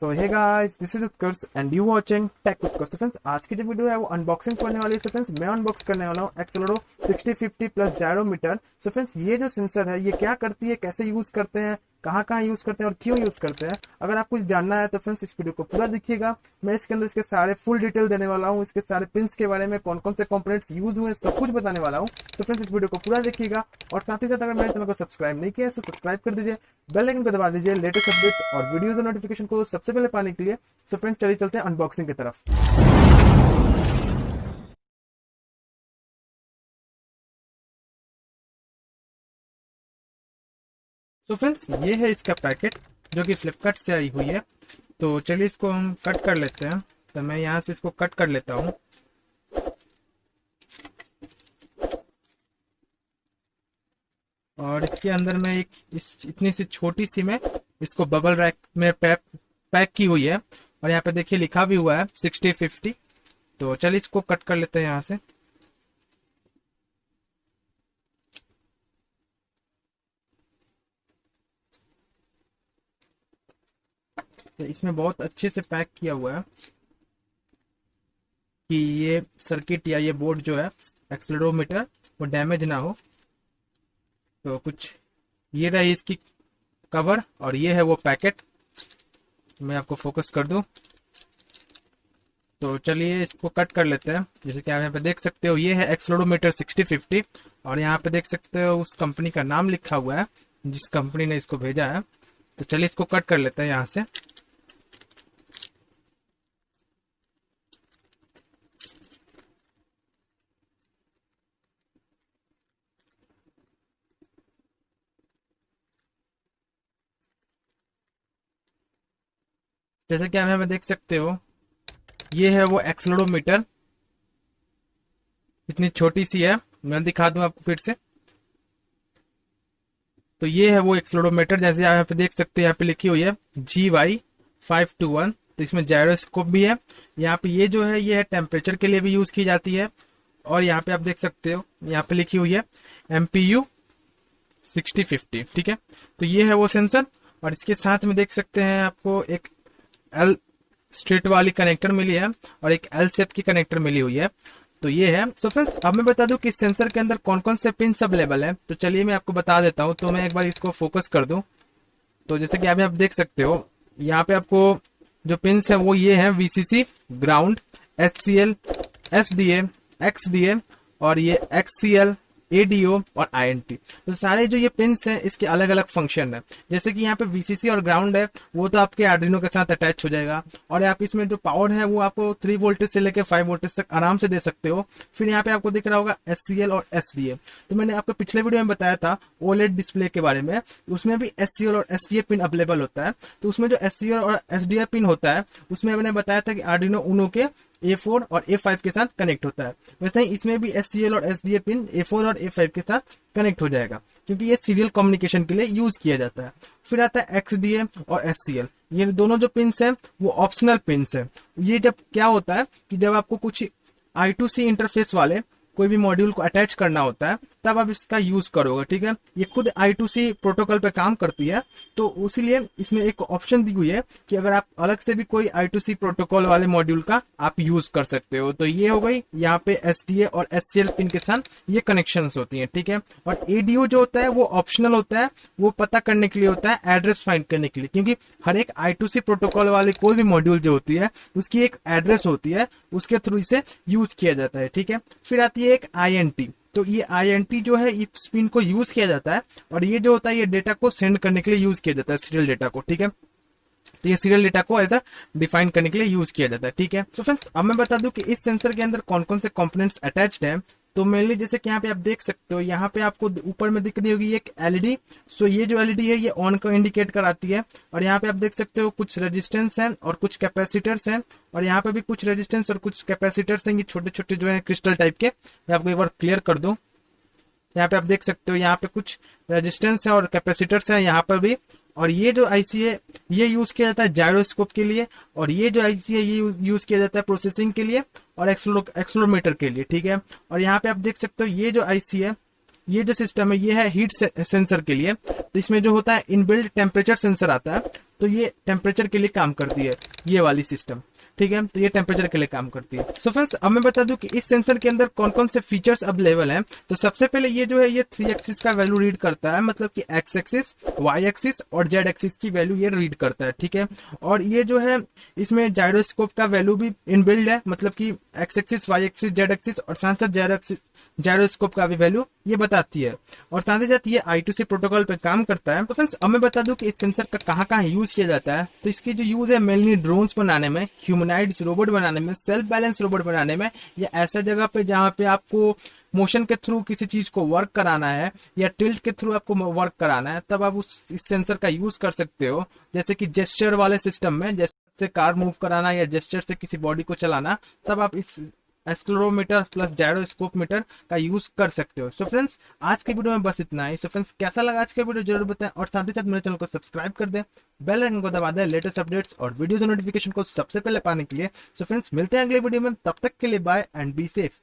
So hey guys, this is Utkarsh and you watching Tech Utkarsh. तो friends, आज की जो वीडियो है वो अनबॉक्सिंग करने वाली है। तो फ्रेंड्स, मैं अनबॉक्स करने वाला हूँ एक्सेलेरो 6050 प्लस जायरोमीटर। सो फ्रेंड्स, ये जो सेंसर है ये क्या करती है, कैसे यूज करते हैं, कहाँ कहाँ यूज करते हैं और क्यों यूज करते हैं, अगर आपको जानना है तो फ्रेंड्स इस वीडियो को पूरा देखिएगा। मैं इसके अंदर इसके सारे फुल डिटेल देने वाला हूँ, इसके सारे पिंस के बारे में, कौन कौन से कंपोनेंट्स यूज हुए सब कुछ बताने वाला हूँ। तो फ्रेंड्स, इस वीडियो को पूरा देखिएगा और साथ ही साथ अगर मेरे चैनल को सब्सक्राइब नहीं किया है तो सब्सक्राइब कर दीजिए, बेल आइकन को दबा दीजिए लेटेस्ट अपडेट और वीडियोज और नोटिफिकेशन को सबसे पहले पाने के लिए। सो फ्रेंड्स, चलिए चलते हैं अनबॉक्सिंग की तरफ। सो फ्रेंड्स, ये है इसका पैकेट जो कि फ्लिपकार्ट से आई हुई है। तो चलिए इसको हम कट कर लेते हैं। तो मैं यहाँ से इसको कट कर लेता हूँ। और इसके अंदर में इतनी सी छोटी सी में इसको बबल रैक में पैक की हुई है। और यहाँ पे देखिए लिखा भी हुआ है 6050। तो चलिए इसको कट कर लेते हैं यहाँ से। तो इसमें बहुत अच्छे से पैक किया हुआ है कि ये सर्किट या ये बोर्ड जो है एक्सेलेरोमीटर वो डैमेज ना हो। तो कुछ ये रही इसकी कवर और ये है वो पैकेट। मैं आपको फोकस कर दूं तो चलिए इसको कट कर लेते हैं। जैसे कि आप यहाँ पे देख सकते हो, ये है एक्सेलेरोमीटर 6050 और यहाँ पे देख सकते हो उस कंपनी का नाम लिखा हुआ है जिस कंपनी ने इसको भेजा है। तो चलिए इसको कट कर लेते हैं यहाँ से। जैसे कि आप यहाँ पे देख सकते हो, ये है वो एक्सेलेरोमीटर। इतनी छोटी सी है, मैं दिखा दूं आपको फिर से। तो ये है वो एक्सेलेरोमीटर, जैसे आप यहाँ पे देख सकते हैं, यहाँ पे लिखी हुई है GY521। तो इसमें जायरोस्कोप भी है। यहाँ पे ये जो है ये है टेम्परेचर के लिए भी यूज की जाती है। और यहाँ पे आप देख सकते हो, यहाँ पे लिखी हुई है MPU 6050। ठीक है, तो ये है वो सेंसर। और इसके साथ में देख सकते हैं आपको एक L स्ट्रेट वाली कनेक्टर मिली है और एक L शेप की कनेक्टर मिली हुई है। तो ये है। सो फ्रेंड्स, अब मैं बता दूं कि सेंसर के अंदर कौन कौन से पिन अवेलेबल है। तो चलिए मैं आपको बता देता हूं। तो मैं एक बार इसको फोकस कर दूं तो जैसे कि आप देख सकते हो, यहाँ पे आपको जो पिन्स है वो ये है VCC, ground, HCL, SDA, XDA और ये XCL, ADO और INT। तो सारे जो ये पिन्स हैं इसके अलग अलग फंक्शन है। जैसे कि यहाँ पे VCC और ग्राउंड है वो तो आपके आर्डिनो के साथ अटैच हो जाएगा। और आप इसमें जो पावर है वो आपको 3 वोल्टेज से लेकर 5 वोल्टेज तक आराम से दे सकते हो। फिर यहाँ पे आपको दिख रहा होगा SCL और SDA। तो मैंने आपको पिछले वीडियो में बताया था OLED डिस्प्ले के बारे में, उसमें भी SCL और SDA पिन अवेलेबल होता है। तो उसमें जो SCL और SDA पिन होता है उसमें मैंने बताया था कि आर्डिनो उनो के A4 और A5 के साथ कनेक्ट होता है। वैसे ही इसमें भी SCL और SDA पिन A4 और A5 के साथ कनेक्ट हो जाएगा, क्योंकि ये सीरियल कम्युनिकेशन के लिए यूज किया जाता है। फिर आता है XDA और SCL। ये दोनों जो पिन्स हैं वो ऑप्शनल पिन्स हैं। ये जब क्या होता है कि जब आपको कुछ I2C इंटरफेस वाले कोई भी मॉड्यूल को अटैच करना होता है तब आप इसका यूज करोगे। ठीक है, ये खुद I2C प्रोटोकॉल पे काम करती है। तो इसीलिए इसमें एक ऑप्शन दी हुई है कि अगर आप अलग से भी कोई I2C प्रोटोकॉल वाले मॉड्यूल का आप यूज कर सकते हो। तो ये हो गई यहाँ पे SDA और SCL पिन के साथ ये कनेक्शंस होती हैं। ठीक है, और ADO जो होता है वो ऑप्शनल होता है, वो पता करने के लिए होता है, एड्रेस फाइंड करने के लिए। क्योंकि हर एक I2C प्रोटोकॉल वाली कोई भी मॉड्यूल जो होती है उसकी एक एड्रेस होती है, उसके थ्रू इसे यूज किया जाता है। ठीक है, फिर आती है एक INT। तो ये INT जो है इस पिन को यूज किया जाता है और ये जो होता है ये डेटा को सेंड करने के लिए यूज किया जाता है, सीरियल डेटा को। ठीक है, तो ये सीरियल डेटा को एज अ डिफाइन करने के लिए यूज किया जाता है। ठीक है, तो फ्रेंड्स, अब मैं बता दूं कि इस सेंसर के अंदर कौन कौन से कंपोनेंट्स अटैच्ड हैं। तो मेनली जैसे कि यहाँ पे आप देख सकते हो, यहाँ पे आपको ऊपर में दिख रही होगी एक LED। सो ये जो LED है ये ऑन को इंडिकेट कराती है। और यहाँ पे आप देख सकते हो कुछ रेजिस्टेंस हैं और कुछ कैपेसिटर्स हैं। और यहाँ पे भी कुछ रेजिस्टेंस और कुछ कैपेसिटर्स हैं, ये छोटे छोटे जो है क्रिस्टल टाइप के। मैं आपको एक बार क्लियर कर दूं, यहाँ पे आप देख सकते हो यहाँ पे कुछ रेजिस्टेंस है और कैपेसिटर्स है यहाँ पर भी। और ये जो IC है ये यूज किया जाता है जायरोस्कोप के लिए। और ये जो IC है ये यूज किया जाता है प्रोसेसिंग के लिए और एक्सेलेरोमीटर के लिए। ठीक है, और यहाँ पे आप देख सकते हो ये जो IC है ये जो सिस्टम है ये है हीट सेंसर के लिए। तो इसमें जो होता है इनबिल्ट टेम्परेचर सेंसर आता है, तो ये टेम्परेचर के लिए काम करती है ये वाली सिस्टम, ठीक है। तो ये टेम्परेचर के लिए काम करती है। सो फ्रेंड्स अब मैं बता दूं कि इस सेंसर के अंदर कौन कौन से फीचर्स अवेलेबल हैं। तो सबसे पहले ये जो है ये 3 एक्सिस का वैल्यू रीड करता है, मतलब कि एक्स एक्सिस, वाई एक्सिस और जेड एक्सिस की वैल्यू ये रीड करता है, ठीक है। और ये जो है इसमें जायरोस्कोप का वैल्यू भी इनबिल्ड है, मतलब कि X axis, Y axis, Z axis और साथ साथ जायरोस्कोप का भी वैल्यू ये बताती है। और साथ ही साथ ये I2C प्रोटोकॉल पे काम करता है। तो फ्रेंड्स अब मैं बता दूं कि इस सेंसर का कहाँ कहाँ यूज किया जाता है। तो इसकी जो यूज है मेनली ड्रोन्स बनाने में, ह्यूमनाइड्स रोबोट बनाने में, सेल्फ बैलेंस रोबोट बनाने में, या ऐसा जगह पे जहाँ पे आपको मोशन के थ्रू किसी चीज को वर्क कराना है या टिल्ट के थ्रू आपको वर्क कराना है, तब आप इस सेंसर का यूज कर सकते हो। जैसे कि जेस्चर वाले सिस्टम में, जैसे कार मूव कराना या जेस्चर से किसी बॉडी को चलाना, तब आप इस एक्सक्लोरोमीटर प्लस जायरोस्कोप मीटर का यूज कर सकते हो। सो फ्रेंड्स आज के वीडियो में बस इतना ही। सो फ्रेंड्स कैसा लगा आज का वीडियो जरूर बताएं और साथ ही साथ मेरे चैनल को सब्सक्राइब कर दें, बेल आइकन को दबा दें लेटेस्ट अपडेट्स और वीडियोस नोटिफिकेशन को सबसे पहले पाने के लिए। सो फ्रेंड्स मिलते हैं अगले वीडियो में, तब तक के लिए बाय एंड बी सेफ।